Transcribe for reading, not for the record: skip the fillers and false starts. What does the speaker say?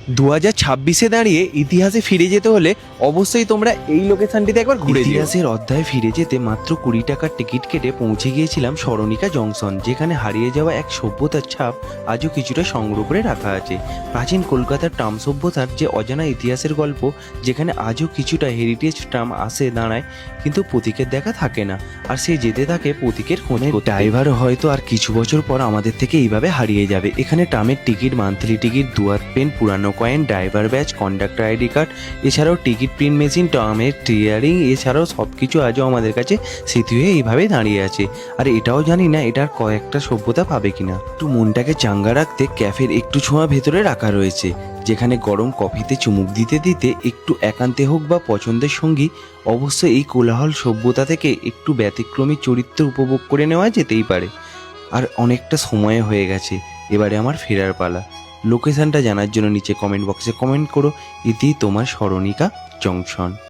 2026-এ দাঁড়িয়ে ইতিহাসে ফিরে যেতে হলে অবশ্যই তোমরা এই লোকেশনটিতে একবার ঘুরে যেও। ইতিহাসের অধ্যায়ে ফিরে যেতে মাত্র 20 টাকার টিকিট কেটে পৌঁছে গিয়েছিলাম স্মরণিকা জংশন, যেখানে হারিয়ে যাওয়া এক সভ্যতার ছাপ আজও কিছুটা সংগ্রহ করে রাখা আছে। প্রাচীন কলকাতার ট্রাম সভ্যতার যে অজানা ইতিহাসের গল্প, যেখানে আজও কিছুটা হেরিটেজ ট্রাম আসে দাঁড়ায়, কিন্তু প্রতীকের দেখা থাকে না, আর সে যেতে থাকে প্রতীকের খোঁজে। ড্রাইভার হয়তো আর কিছু বছর পর আমাদের থেকে এইভাবে হারিয়ে যাবে। এখানে ট্রামের টিকিট, মান্থলি টিকিট, দুয়ার পেন, পুরানো coin, driver batch, conductor ID card, এছাড়াও টিকিট প্রিন্ট মেশিন, ট্রামের টিয়ারিং, এছাড়াও সব কিছু আজও আমাদের কাছে স্মৃতি হয়ে এইভাবেই দাঁড়িয়ে আছে। আর এটাও জানি না এটার কয়েকটা সভ্যতা পাবে কিনা। একটু মনটাকে চাঙ্গা রাখতে ক্যাফের একটু ছোঁয়া ভেতরে রাখা রয়েছে, যেখানে গরম কফিতে চুমুক দিতে দিতে একটু একান্তে হোক বা পছন্দের সঙ্গী, অবশ্যই এই কোলাহল সভ্যতা থেকে একটু ব্যতিক্রমী চরিত্র উপভোগ করে নেওয়া যেতেই পারে। আর অনেকটা সময় হয়ে গেছে, এবারে আমার ফেরার পালা। লোকেশনটা জানার জন্য নিচে কমেন্ট বক্সে কমেন্ট করো। এতেই তোমার স্মরণিকা জংশন।